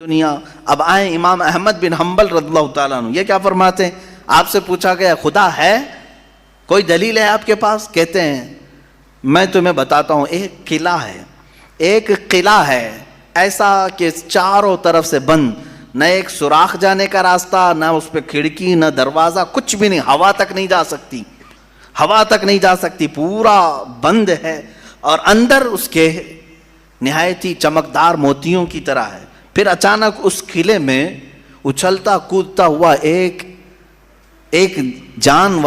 دنیا. اب آئیں امام احمد بن حنبل رضی اللہ تعالیٰ عنہ, یہ کیا فرماتے ہیں؟ آپ سے پوچھا گیا خدا ہے, کوئی دلیل ہے آپ کے پاس؟ کہتے ہیں میں تمہیں بتاتا ہوں, ایک قلعہ ہے ایسا کہ چاروں طرف سے بند, نہ ایک سوراخ جانے کا راستہ, نہ اس پہ کھڑکی, نہ دروازہ, کچھ بھی نہیں, ہوا تک نہیں جا سکتی, پورا بند ہے, اور اندر اس کے نہایت ہی چمکدار موتیوں کی طرح ہے. پھر اچانک اس قلعے میں اچھلتا کودتا ہوا ایک جان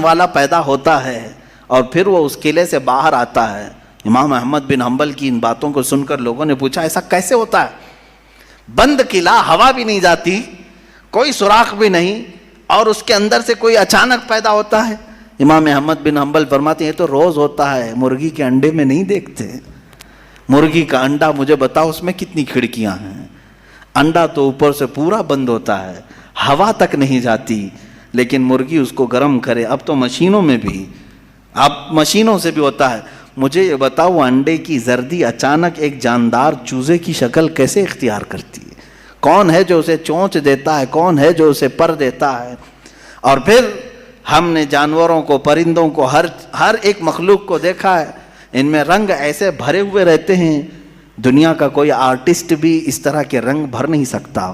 والا پیدا ہوتا ہے, اور پھر وہ اس قلعے سے باہر آتا ہے. امام احمد بن حنبل کی ان باتوں کو سن کر لوگوں نے پوچھا ایسا کیسے ہوتا ہے؟ بند قلعہ, ہوا بھی نہیں جاتی, کوئی سوراخ بھی نہیں, اور اس کے اندر سے کوئی اچانک پیدا ہوتا ہے. امام احمد بن حنبل فرماتے ہیں یہ تو روز ہوتا ہے, مرغی کے انڈے میں نہیں دیکھتے. مرغی کا انڈا مجھے بتاؤ اس میں کتنی کھڑکیاں ہیں؟ انڈا تو اوپر سے پورا بند ہوتا ہے, ہوا تک نہیں جاتی, لیکن مرغی اس کو گرم کرے. اب تو مشینوں سے بھی ہوتا ہے. مجھے یہ بتاؤ وہ انڈے کی زردی اچانک ایک جاندار چوزے کی شکل کیسے اختیار کرتی ہے؟ کون ہے جو اسے چونچ دیتا ہے؟ کون ہے جو اسے پر دیتا ہے؟ اور پھر ہم نے جانوروں کو, پرندوں کو, ہر ایک مخلوق کو دیکھا ہے, ان میں رنگ ایسے بھرے ہوئے رہتے ہیں, دنیا کا کوئی آرٹسٹ بھی اس طرح کے رنگ بھر نہیں سکتا.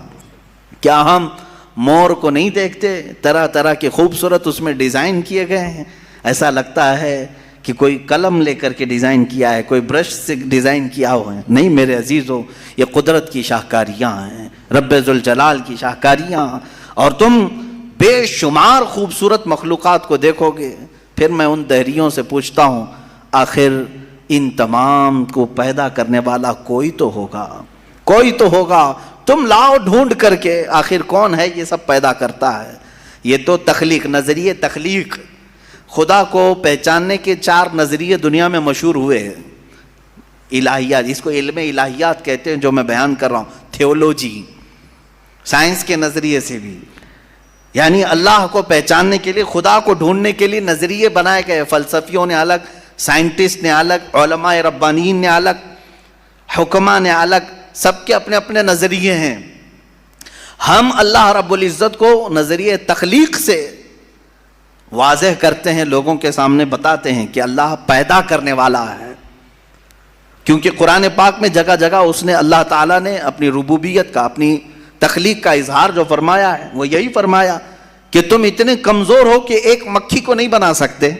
کیا ہم مور کو نہیں دیکھتے؟ طرح طرح کے خوبصورت اس میں ڈیزائن کیے گئے ہیں, ایسا لگتا ہے کہ کوئی قلم لے کر کے ڈیزائن کیا ہے, کوئی برش سے ڈیزائن کیا ہوا ہے. نہیں میرے عزیزو, یہ قدرت کی شاہکاریاں ہیں, رب ذوالجلال کی شاہکاریاں. اور تم بے شمار خوبصورت مخلوقات کو دیکھو گے. پھر میں ان دہریوں سے پوچھتا ہوں آخر ان تمام کو پیدا کرنے والا کوئی تو ہوگا. تم لاؤ ڈھونڈ کر کے آخر کون ہے یہ سب پیدا کرتا ہے. یہ تو تخلیق, نظریے تخلیق, خدا کو پہچاننے کے 4 نظریے دنیا میں مشہور ہوئے ہیں. الہیات, اس کو علم الہیات کہتے ہیں جو میں بیان کر رہا ہوں, تھیولوجی, سائنس کے نظریے سے بھی, یعنی اللہ کو پہچاننے کے لیے, خدا کو ڈھونڈنے کے لیے نظریے بنائے گئے. فلسفیوں نے الگ, سائنٹسٹ نے الگ, علماء ربانیین نے الگ, حکماء نے الگ, سب کے اپنے اپنے نظریے ہیں. ہم اللہ رب العزت کو نظریے تخلیق سے واضح کرتے ہیں, لوگوں کے سامنے بتاتے ہیں کہ اللہ پیدا کرنے والا ہے. کیونکہ قرآن پاک میں جگہ جگہ اس نے, اللہ تعالیٰ نے اپنی ربوبیت کا, اپنی تخلیق کا اظہار جو فرمایا ہے وہ یہی فرمایا کہ تم اتنے کمزور ہو کہ ایک مکھی کو نہیں بنا سکتے,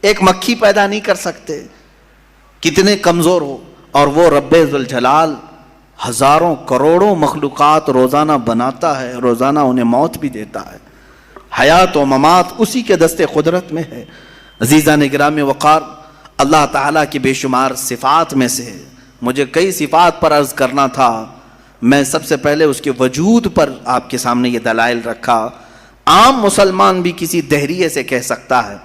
ایک مکھی پیدا نہیں کر سکتے, کتنے کمزور ہو. اور وہ رب ذوالجلال ہزاروں کروڑوں مخلوقات روزانہ بناتا ہے, روزانہ انہیں موت بھی دیتا ہے. حیات و ممات اسی کے دست قدرت میں ہے. عزیزان گرامی وقار, اللہ تعالیٰ کی بے شمار صفات میں سے مجھے کئی صفات پر عرض کرنا تھا. میں سب سے پہلے اس کے وجود پر آپ کے سامنے یہ دلائل رکھا. عام مسلمان بھی کسی دہریے سے کہہ سکتا ہے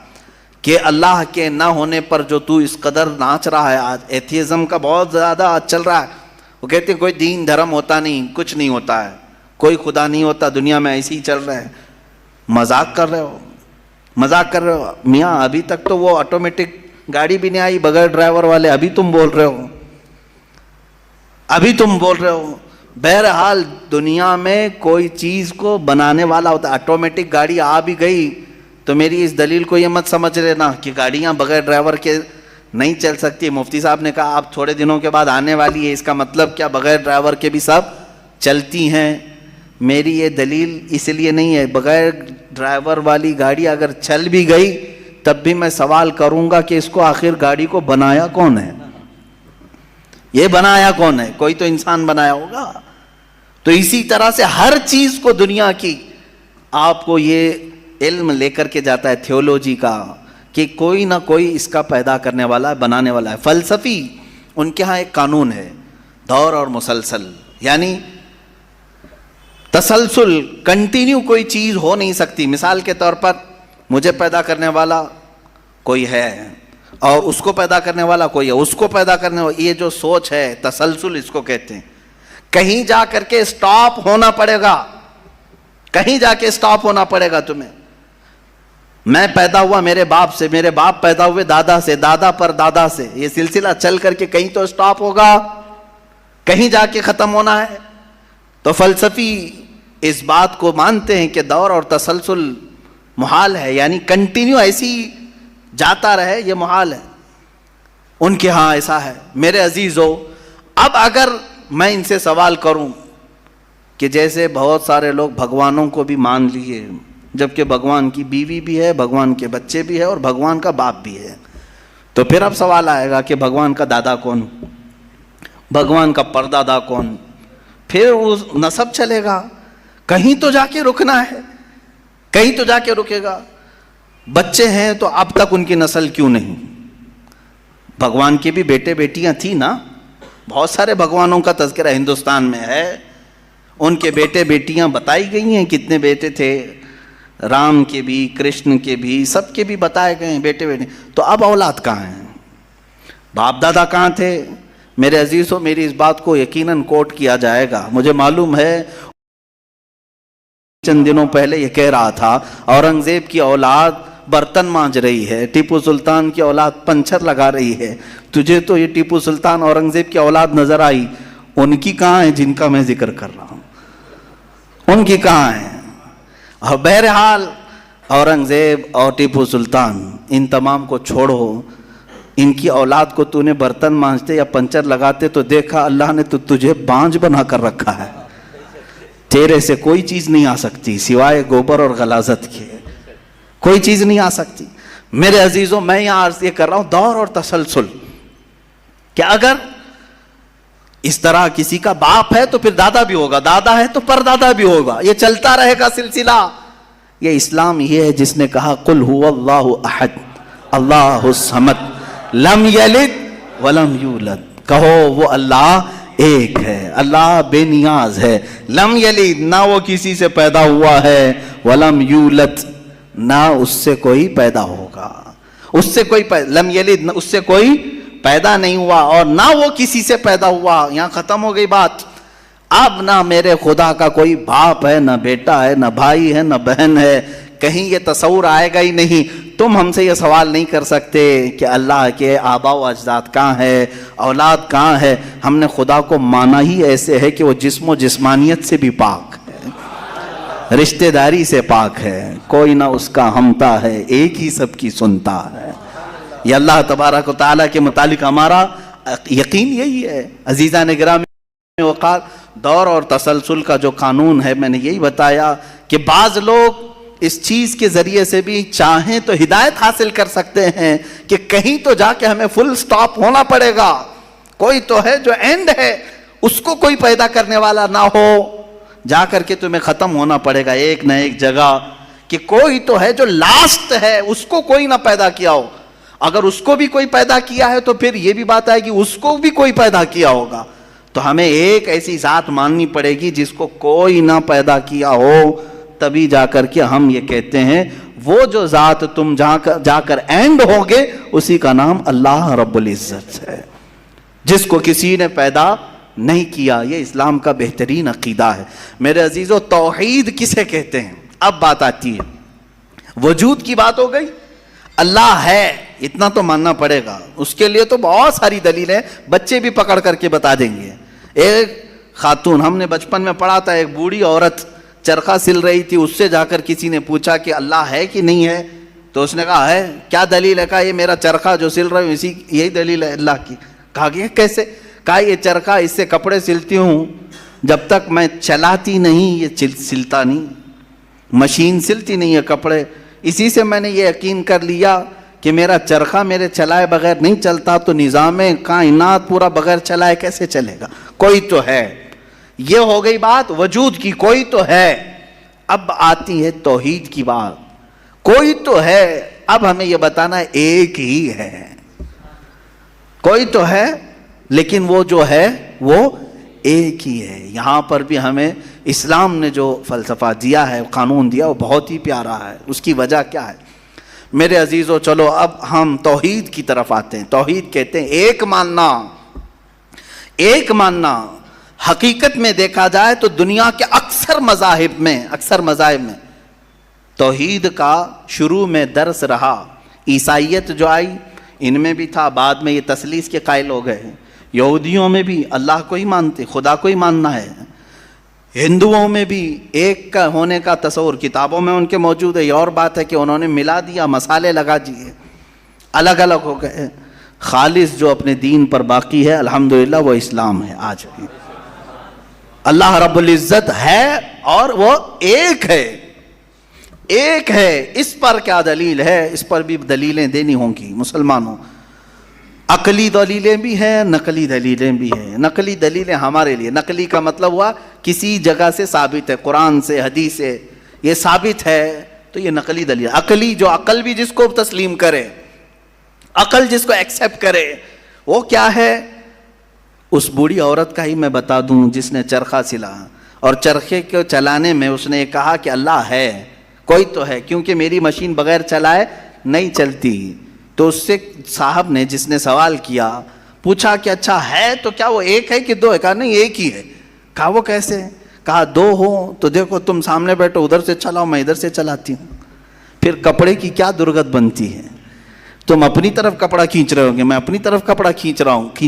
کہ اللہ کے نہ ہونے پر جو تو اس قدر ناچ رہا ہے, آج ایتھیزم کا بہت زیادہ آج چل رہا ہے. وہ کہتے ہیں کوئی دین دھرم ہوتا نہیں, کچھ نہیں ہوتا ہے, کوئی خدا نہیں ہوتا, دنیا میں ایسے ہی چل رہا ہے. مذاق کر رہے ہو میاں. ابھی تک تو وہ آٹومیٹک گاڑی بھی نہیں آئی بغیر ڈرائیور والے, ابھی تم بول رہے ہو. بہرحال دنیا میں کوئی چیز کو بنانے والا ہوتا ہے. آٹومیٹک گاڑی آ بھی گئی تو میری اس دلیل کو یہ مت سمجھ لینا کہ گاڑیاں بغیر ڈرائیور کے نہیں چل سکتی. مفتی صاحب نے کہا آپ تھوڑے دنوں کے بعد آنے والی ہے, اس کا مطلب کیا بغیر ڈرائیور کے بھی سب چلتی ہیں؟ میری یہ دلیل اس لیے نہیں ہے. بغیر ڈرائیور والی گاڑی اگر چل بھی گئی تب بھی میں سوال کروں گا کہ اس کو آخر گاڑی کو بنایا کون ہے؟ یہ بنایا کون ہے؟ کوئی تو انسان بنایا ہوگا. تو اسی طرح سے ہر چیز کو دنیا کی آپ کو یہ علم لے کر کے جاتا ہے تھیولوجی کا کہ کوئی نہ کوئی اس کا پیدا کرنے والا ہے, بنانے والا ہے. فلسفی ان کے ہاں ایک قانون ہے, دور اور مسلسل, یعنی تسلسل, کنٹینیو کوئی چیز ہو نہیں سکتی. مثال کے طور پر مجھے پیدا کرنے والا کوئی ہے اور اس کو پیدا کرنے والا کوئی ہے, اس کو پیدا کرنے والا, یہ جو سوچ ہے تسلسل اس کو کہتے ہیں. کہیں جا کر کے سٹاپ ہونا پڑے گا, کہیں جا کے سٹاپ ہونا پڑے گا تمہیں. میں پیدا ہوا میرے باپ سے, میرے باپ پیدا ہوئے دادا سے, دادا پر دادا سے, یہ سلسلہ چل کر کے کہیں تو سٹاپ ہوگا. کہیں جا کے ختم ہونا ہے. تو فلسفی اس بات کو مانتے ہیں کہ دور اور تسلسل محال ہے، یعنی کنٹینیو ایسی جاتا رہے، یہ محال ہے. ان کے ہاں ایسا ہے. میرے عزیزو، اب اگر میں ان سے سوال کروں کہ جیسے بہت سارے لوگ بھگوانوں کو بھی مان لیے، جبکہ بھگوان کی بیوی بھی ہے، بھگوان کے بچے بھی ہے اور بھگوان کا باپ بھی ہے، تو پھر اب سوال آئے گا کہ بھگوان کا دادا کون، بھگوان کا پردادا کون؟ پھر وہ نسب چلے گا. کہیں تو جا کے رکنا ہے، کہیں تو جا کے رکے گا. بچے ہیں تو اب تک ان کی نسل کیوں نہیں؟ بھگوان کے بھی بیٹے بیٹیاں تھیں نا، بہت سارے بھگوانوں کا تذکرہ ہندوستان میں ہے، ان کے بیٹے بیٹیاں بتائی گئی ہیں. کتنے بیٹے تھے؟ رام کے بھی، کرشن کے بھی، سب کے بھی بتائے گئے ہیں بیٹے بیٹے. تو اب اولاد کہاں ہیں؟ باپ دادا کہاں تھے؟ میرے عزیزوں، میری اس بات کو یقیناً کوٹ کیا جائے گا. مجھے معلوم ہے چند دنوں پہلے یہ کہہ رہا تھا اورنگزیب کی اولاد برتن مانج رہی ہے، ٹیپو سلطان کی اولاد پنچر لگا رہی ہے. تجھے تو یہ ٹیپو سلطان اورنگزیب کی اولاد نظر آئی، ان کی کہاں ہے جن کا میں ذکر کر رہا ہوں؟ ان کی کہاں ہے؟ اور بہرحال اورنگزیب اور ٹیپو سلطان ان تمام کو چھوڑو، ان کی اولاد کو تو نے برتن مانجتے یا پنچر لگاتے تو دیکھا اللہ نے تو تجھے بانج بنا کر رکھا ہے. تیرے سے کوئی چیز نہیں آ سکتی سوائے گوبر اور غلاظت کے، کوئی چیز نہیں آ سکتی. میرے عزیزوں، میں یہاں عرض یہ کر رہا ہوں دور اور تسلسل، کہ اگر اس طرح کسی کا باپ ہے تو پھر دادا بھی ہوگا، دادا ہے تو پردادا بھی ہوگا، یہ چلتا رہے گا سلسلہ. یہ اسلام یہ ہے جس نے کہا قل هو اللہ احد اللہ الصمد لم یلد ولم یولد. کہو وہ اللہ ایک ہے، اللہ بے نیاز ہے. لم یلد، نہ وہ کسی سے پیدا ہوا ہے، ولم یولد، نہ اس سے کوئی پیدا ہوگا. اس سے کوئی لم یلد، اس سے کوئی پیدا نہیں ہوا، اور نہ وہ کسی سے پیدا ہوا. یہاں ختم ہو گئی بات. اب نہ میرے خدا کا کوئی باپ ہے، نہ بیٹا ہے، نہ بھائی ہے، نہ بہن ہے. کہیں یہ تصور آئے گا ہی نہیں. تم ہم سے یہ سوال نہیں کر سکتے کہ اللہ کے آباء و اجداد کہاں ہے، اولاد کہاں ہے. ہم نے خدا کو مانا ہی ایسے ہے کہ وہ جسم و جسمانیت سے بھی پاک ہے، رشتہ داری سے پاک ہے، کوئی نہ اس کا ہمتا ہے، ایک ہی سب کی سنتا ہے. یہ اللہ تبارک و تعالیٰ کے متعلق ہمارا یقین یہی ہے. عزیزان گرامی وقار، دور اور تسلسل کا جو قانون ہے، میں نے یہی بتایا کہ بعض لوگ اس چیز کے ذریعے سے بھی چاہیں تو ہدایت حاصل کر سکتے ہیں کہ کہیں تو جا کے ہمیں فل سٹاپ ہونا پڑے گا. کوئی تو ہے جو اینڈ ہے، اس کو کوئی پیدا کرنے والا نہ ہو، جا کر کے تمہیں ختم ہونا پڑے گا ایک نہ ایک جگہ. کہ کوئی تو ہے جو لاسٹ ہے، اس کو کوئی نہ پیدا کیا ہو. اگر اس کو بھی کوئی پیدا کیا ہے تو پھر یہ بھی بات آئے گی اس کو بھی کوئی پیدا کیا ہوگا. تو ہمیں ایک ایسی ذات ماننی پڑے گی جس کو کوئی نہ پیدا کیا ہو. تبھی جا کر کے ہم یہ کہتے ہیں وہ جو ذات تم جا کر اینڈ ہوگے اسی کا نام اللہ رب العزت ہے، جس کو کسی نے پیدا نہیں کیا. یہ اسلام کا بہترین عقیدہ ہے. میرے عزیزو، توحید کسے کہتے ہیں؟ اب بات آتی ہے، وجود کی بات ہو گئی، اللہ ہے اتنا تو ماننا پڑے گا. اس کے لیے تو بہت ساری دلیلیں بچے بھی پکڑ کر کے بتا دیں گے. ایک خاتون، ہم نے بچپن میں پڑھا تھا، ایک بوڑھی عورت چرخہ سل رہی تھی، اس سے جا کر کسی نے پوچھا کہ اللہ ہے کہ نہیں ہے؟ تو اس نے کہا ہے. کیا دلیل ہے؟ کہا یہ میرا چرخہ جو سل رہا ہوں اسی یہی دلیل ہے اللہ کی. کہا کہ کیسے؟ کہا یہ چرخہ، اس سے کپڑے سلتی ہوں، جب تک میں چلاتی نہیں یہ سلتا نہیں. مشین سلتی نہیں ہے کپڑے، اسی سے میں نے یہ یقین کر لیا کہ میرا چرخہ میرے چلائے بغیر نہیں چلتا، تو نظام کائنات پورا بغیر چلائے کیسے چلے گا؟ کوئی تو ہے. یہ ہو گئی بات وجود کی، کوئی تو ہے. اب آتی ہے توحید کی بات. کوئی تو ہے، اب ہمیں یہ بتانا ہے ایک ہی ہے. کوئی تو ہے لیکن وہ جو ہے وہ ایک ہی ہے. یہاں پر بھی ہمیں اسلام نے جو فلسفہ دیا ہے، قانون دیا، وہ بہت ہی پیارا ہے. اس کی وجہ کیا ہے؟ میرے عزیزو، چلو اب ہم توحید کی طرف آتے ہیں. توحید کہتے ہیں ایک ماننا. ایک ماننا حقیقت میں دیکھا جائے تو دنیا کے اکثر مذاہب میں توحید کا شروع میں درس رہا. عیسائیت جو آئی ان میں بھی تھا، بعد میں یہ تثلیث کے قائل ہو گئے. یہودیوں میں بھی اللہ کو ہی مانتے، خدا کو ہی ماننا ہے. ہندوؤں میں بھی ایک کا ہونے کا تصور کتابوں میں ان کے موجود ہے. یہ اور بات ہے کہ انہوں نے ملا دیا، مسالے لگا دیے، الگ الگ ہو گئے. خالص جو اپنے دین پر باقی ہے الحمدللہ وہ اسلام ہے. آج بھی اللہ رب العزت ہے اور وہ ایک ہے، ایک ہے. اس پر کیا دلیل ہے؟ اس پر بھی دلیلیں دینی ہوں گی مسلمانوں. عقلی دلیلیں بھی ہیں، نقلی دلیلیں بھی ہیں. نقلی دلیلیں ہمارے لیے، نقلی کا مطلب ہوا کسی جگہ سے ثابت ہے، قرآن سے، حدیث سے یہ ثابت ہے تو یہ نقلی دلیل. عقلی جو عقل بھی جس کو تسلیم کرے، عقل جس کو ایکسیپٹ کرے، وہ کیا ہے؟ اس بوڑھی عورت کا ہی میں بتا دوں جس نے چرخہ سلا اور چرخے کو چلانے میں اس نے کہا کہ اللہ ہے، کوئی تو ہے، کیونکہ میری مشین بغیر چلائے نہیں چلتی. تو اس سے صاحب نے جس نے سوال کیا پوچھا کہ اچھا ہے تو کیا وہ ایک ہے کہ دو ہے؟ کہا نہیں ایک ہی ہے. کہا وہ کیسے؟ کہا دو ہو تو دیکھو تم سامنے بیٹھو، ادھر سے چلاؤ، میں ادھر سے چلاتی ہوں. پھر کپڑے کی کیا درگت بنتی ہے؟ تم اپنی طرف کپڑا کھینچ رہے ہوں گے، میں اپنی طرف کپڑا کھینچ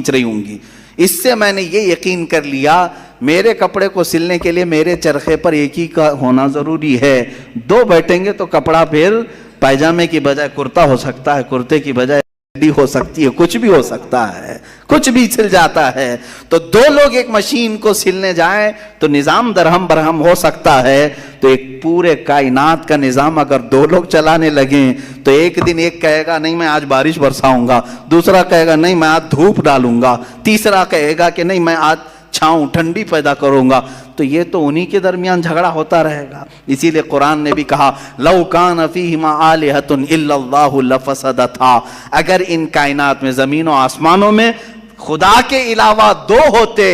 رہی ہوں گی. اس سے میں نے یہ یقین کر لیا میرے کپڑے کو سلنے کے لیے میرے چرخے پر ایک ہی کا ہونا ضروری ہے. دو بیٹھیں گے تو کپڑا پھر پائجامے کی بجائے کرتا ہو سکتا ہے، کرتے کی بجائے چڈی ہو سکتی ہے، کچھ بھی ہو سکتا ہے، کچھ بھی سل جاتا ہے. تو دو لوگ ایک مشین کو سلنے جائیں تو نظام درہم برہم ہو سکتا ہے. تو ایک پورے کائنات کا نظام اگر دو لوگ چلانے لگیں تو ایک دن ایک کہے گا نہیں میں آج بارش برساؤں گا، دوسرا کہے گا نہیں میں آج دھوپ ڈالوں گا، تیسرا کہے گا کہ نہیں میں آج چھاؤں ٹھنڈی پیدا کروں گا. تو یہ تو انہی کے درمیان جھگڑا ہوتا رہے گا. اسی لیے قرآن نے بھی کہا لو کان فیہما آلہۃ الا اللہ لفسدتا، اگر ان کائنات میں زمین و آسمانوں میں خدا کے علاوہ دو ہوتے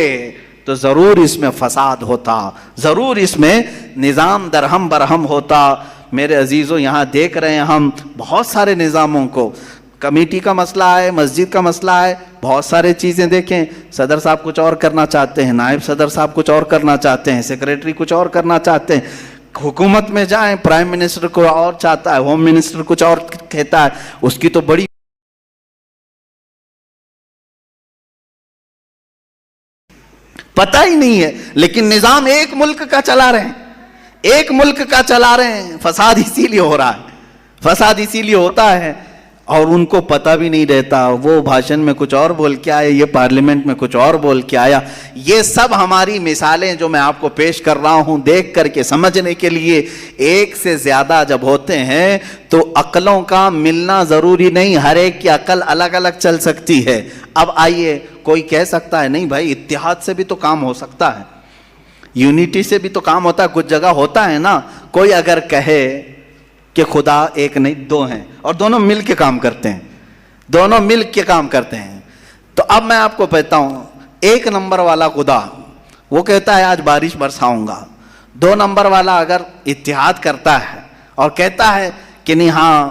تو ضرور اس میں فساد ہوتا، ضرور اس میں نظام درہم برہم ہوتا. میرے عزیزوں یہاں دیکھ رہے ہیں ہم بہت سارے نظاموں کو، کمیٹی کا مسئلہ ہے، مسجد کا مسئلہ ہے، بہت سارے چیزیں دیکھیں. صدر صاحب کچھ اور کرنا چاہتے ہیں، نائب صدر صاحب کچھ اور کرنا چاہتے ہیں، سیکریٹری کچھ اور کرنا چاہتے ہیں. حکومت میں جائیں پرائم منسٹر کو اور چاہتا ہے، ہوم منسٹر کچھ اور کہتا ہے، اس کی تو بڑی پتہ ہی نہیں ہے. لیکن نظام ایک ملک کا چلا رہے ہیں، ایک ملک کا چلا رہے ہیں. فساد اسی لیے ہو رہا ہے، فساد اسی لیے ہوتا ہے اور ان کو پتہ بھی نہیں رہتا. وہ بھاشن میں کچھ اور بول کے آئے، یہ پارلیمنٹ میں کچھ اور بول کے آیا. یہ سب ہماری مثالیں جو میں آپ کو پیش کر رہا ہوں دیکھ کر کے سمجھنے کے لیے. ایک سے زیادہ جب ہوتے ہیں تو عقلوں کا ملنا ضروری نہیں، ہر ایک کی عقل الگ الگ چل سکتی ہے. اب آئیے کوئی کہہ سکتا ہے نہیں بھائی اتحاد سے بھی تو کام ہو سکتا ہے، یونٹی سے بھی تو کام ہوتا ہے، کچھ جگہ ہوتا ہے نا. کوئی اگر کہے کہ خدا ایک نہیں دو ہیں اور دونوں مل کے کام کرتے ہیں، دونوں مل کے کام کرتے ہیں، تو اب میں آپ کو کہتا ہوں ایک نمبر والا خدا وہ کہتا ہے آج بارش برساؤں گا. دو نمبر والا اگر اتحاد کرتا ہے اور کہتا ہے کہ نہیں ہاں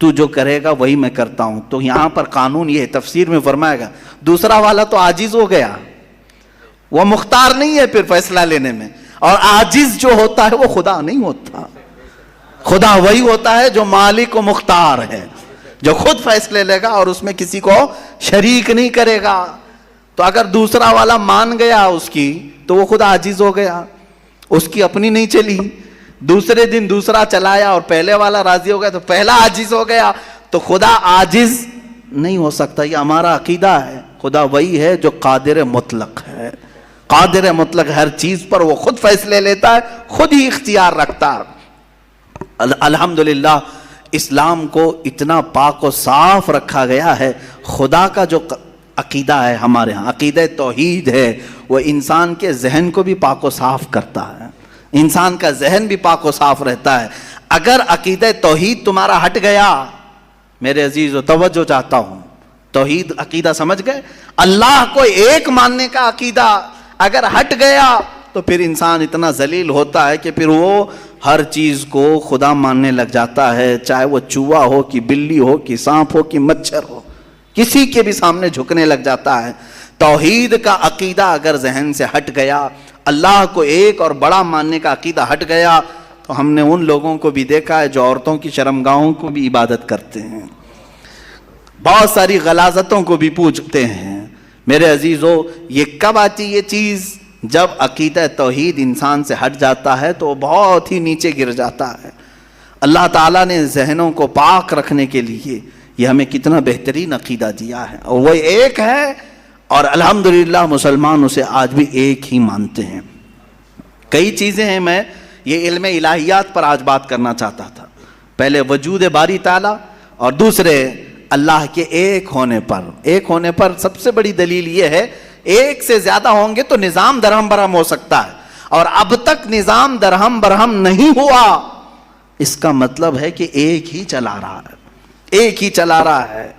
تو جو کرے گا وہی میں کرتا ہوں، تو یہاں پر قانون یہ تفسیر میں فرمائے گا دوسرا والا تو عاجز ہو گیا، وہ مختار نہیں ہے پھر فیصلہ لینے میں. اور عاجز جو ہوتا ہے وہ خدا نہیں ہوتا. خدا وہی ہوتا ہے جو مالک و مختار ہے، جو خود فیصلے لے گا اور اس میں کسی کو شریک نہیں کرے گا. تو اگر دوسرا والا مان گیا اس کی تو وہ خدا عاجز ہو گیا، اس کی اپنی نہیں چلی. دوسرے دن دوسرا چلایا اور پہلے والا راضی ہو گیا تو پہلا عاجز ہو گیا. تو خدا عاجز نہیں ہو سکتا. یہ ہمارا عقیدہ ہے. خدا وہی ہے جو قادر مطلق ہے، قادر مطلق ہر چیز پر وہ خود فیصلے لیتا ہے، خود ہی اختیار رکھتا ہے. الحمدللہ اسلام کو اتنا پاک و صاف رکھا گیا ہے. خدا کا جو عقیدہ ہے ہمارے ہاں، عقیدہ توحید ہے، وہ انسان کے ذہن کو بھی پاک و صاف کرتا ہے، انسان کا ذہن بھی پاک و صاف رہتا ہے. اگر عقیدہ توحید تمہارا ہٹ گیا، میرے عزیزو توجہ چاہتا ہوں، توحید عقیدہ سمجھ گئے، اللہ کو ایک ماننے کا عقیدہ اگر ہٹ گیا تو پھر انسان اتنا ذلیل ہوتا ہے کہ پھر وہ ہر چیز کو خدا ماننے لگ جاتا ہے، چاہے وہ چوہا ہو کہ بلی ہو کہ سانپ ہو کہ مچھر ہو، کسی کے بھی سامنے جھکنے لگ جاتا ہے. توحید کا عقیدہ اگر ذہن سے ہٹ گیا، اللہ کو ایک اور بڑا ماننے کا عقیدہ ہٹ گیا، تو ہم نے ان لوگوں کو بھی دیکھا ہے جو عورتوں کی شرمگاہوں کو بھی عبادت کرتے ہیں، بہت ساری غلاظتوں کو بھی پوجتے ہیں، میرے عزیزو، یہ کب آتی یہ چیز؟ جب عقیدہ توحید انسان سے ہٹ جاتا ہے تو وہ بہت ہی نیچے گر جاتا ہے۔ اللہ تعالیٰ نے ذہنوں کو پاک رکھنے کے لیے یہ ہمیں کتنا بہترین عقیدہ دیا ہے، اور وہ ایک ہے، اور الحمدللہ مسلمان اسے آج بھی ایک ہی مانتے ہیں۔ کئی چیزیں ہیں، میں یہ علم الہیات پر آج بات کرنا چاہتا تھا۔ پہلے وجود باری تعالیٰ، اور دوسرے اللہ کے ایک ہونے پر۔ ایک ہونے پر سب سے بڑی دلیل یہ ہے، ایک سے زیادہ ہوں گے تو نظام درہم برہم ہو سکتا ہے، اور اب تک نظام درہم برہم نہیں ہوا، اس کا مطلب ہے کہ ایک ہی چلا رہا ہے، ایک ہی چلا رہا ہے۔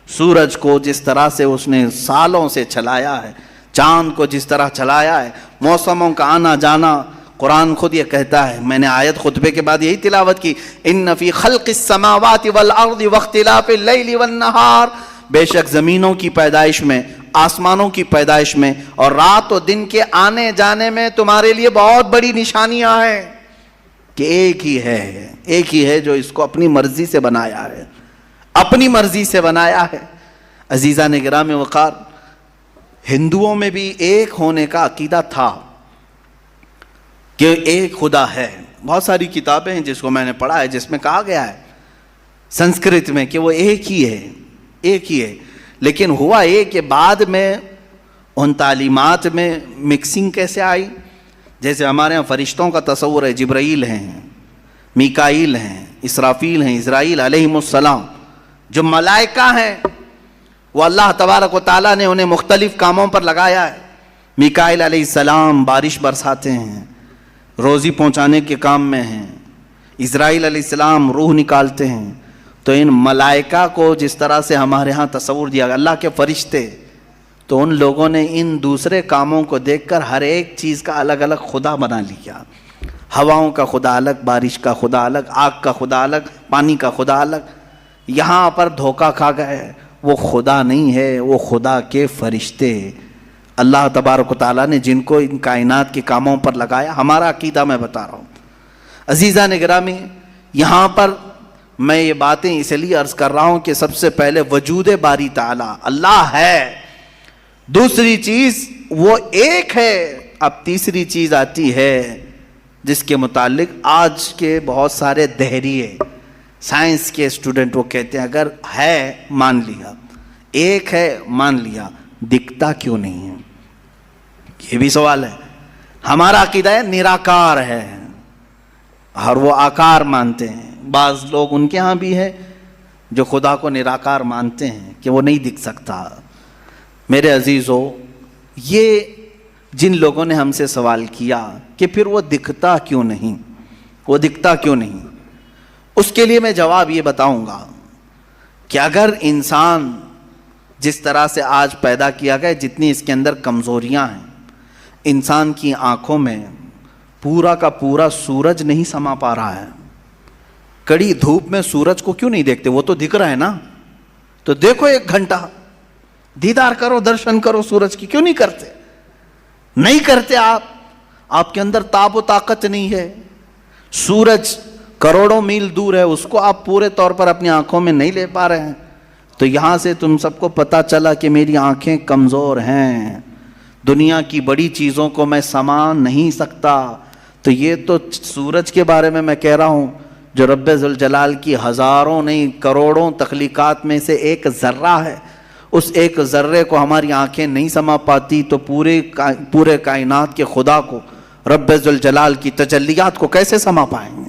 سورج کو جس طرح سے اس نے سالوں سے چلایا ہے، چاند کو جس طرح چلایا ہے، موسموں کا آنا جانا، قرآن خود یہ کہتا ہے، میں نے آیت خطبے کے بعد یہی تلاوت کی، ان فی خلق السماوات والارض واختلاف اللیل والنہار، بے شک زمینوں کی پیدائش میں، آسمانوں کی پیدائش میں، اور رات و دن کے آنے جانے میں تمہارے لیے بہت بڑی نشانیاں ہیں کہ ایک ہی ہے جو اس کو اپنی مرضی سے بنایا ہے، اپنی مرضی سے بنایا ہے۔ عزیزان گرامی وقار، ہندوؤں میں بھی ایک ہونے کا عقیدہ تھا کہ ایک خدا ہے۔ بہت ساری کتابیں ہیں جس کو میں نے پڑھا ہے، جس میں کہا گیا ہے سنسکرت میں کہ وہ ایک ہی ہے، لیکن ہوا یہ کہ بعد میں ان تعلیمات میں مکسنگ کیسے آئی؟ جیسے ہمارے ہاں فرشتوں کا تصور ہے، جبرائیل ہیں، میکائیل ہیں، اسرافیل ہیں، اسرائیل علیہم السلام، جو ملائکہ ہیں وہ اللہ تبارک و تعالیٰ نے انہیں مختلف کاموں پر لگایا ہے۔ میکائیل علیہ السلام بارش برساتے ہیں، روزی پہنچانے کے کام میں ہیں، اسرائیل علیہ السلام روح نکالتے ہیں۔ تو ان ملائکہ کو جس طرح سے ہمارے ہاں تصور دیا گیا اللہ کے فرشتے، تو ان لوگوں نے ان دوسرے کاموں کو دیکھ کر ہر ایک چیز کا الگ الگ خدا بنا لیا۔ ہواؤں کا خدا الگ، بارش کا خدا الگ، آگ کا خدا الگ، پانی کا خدا الگ۔ یہاں پر دھوکہ کھا گئے، وہ خدا نہیں ہے، وہ خدا کے فرشتے، اللہ تبارک و تعالیٰ نے جن کو ان کائنات کے کاموں پر لگایا۔ ہمارا عقیدہ میں بتا رہا ہوں۔ عزیزان گرامی، یہاں پر میں یہ باتیں اس لیے عرض کر رہا ہوں کہ سب سے پہلے وجود باری تعالیٰ اللہ ہے، دوسری چیز وہ ایک ہے۔ اب تیسری چیز آتی ہے جس کے متعلق آج کے بہت سارے دہریے سائنس کے اسٹوڈنٹ وہ کہتے ہیں اگر ہے مان لیا، ایک ہے مان لیا، دکھتا کیوں نہیں ہے؟ یہ بھی سوال ہے۔ ہمارا عقیدہ ہے نراکار ہے، اور وہ آکار مانتے ہیں۔ بعض لوگ ان کے ہاں بھی ہے جو خدا کو نراکار مانتے ہیں کہ وہ نہیں دکھ سکتا۔ میرے عزیزو، یہ جن لوگوں نے ہم سے سوال کیا کہ پھر وہ دکھتا کیوں نہیں، وہ دکھتا کیوں نہیں، اس کے لیے میں جواب یہ بتاؤں گا کہ اگر انسان جس طرح سے آج پیدا کیا گیا، جتنی اس کے اندر کمزوریاں ہیں، انسان کی آنکھوں میں پورا کا پورا سورج نہیں سما پا رہا ہے۔ کڑی دھوپ میں سورج کو کیوں نہیں دیکھتے؟ وہ تو دکھ رہا ہے نا، تو دیکھو 1 گھنٹہ دیدار کرو، درشن کرو سورج کی، کیوں نہیں کرتے؟ نہیں کرتے آپ کے اندر تاب و طاقت نہیں ہے۔ سورج کروڑوں میل دور ہے، اس کو آپ پورے طور پر اپنی آنکھوں میں نہیں لے پا رہے ہیں، تو یہاں سے تم سب کو پتا چلا کہ میری آنکھیں کمزور ہیں، دنیا کی بڑی چیزوں کو میں سما نہیں سکتا۔ تو یہ تو سورج کے بارے میں کہہ رہا ہوں جو رب ذوالجلال کی ہزاروں نہیں کروڑوں تخلیقات میں سے ایک ذرہ ہے، اس ایک ذرے کو ہماری آنکھیں نہیں سما پاتی، تو پورے کائنات کے خدا کو، رب ذوالجلال کی تجلیات کو کیسے سما پائیں گے؟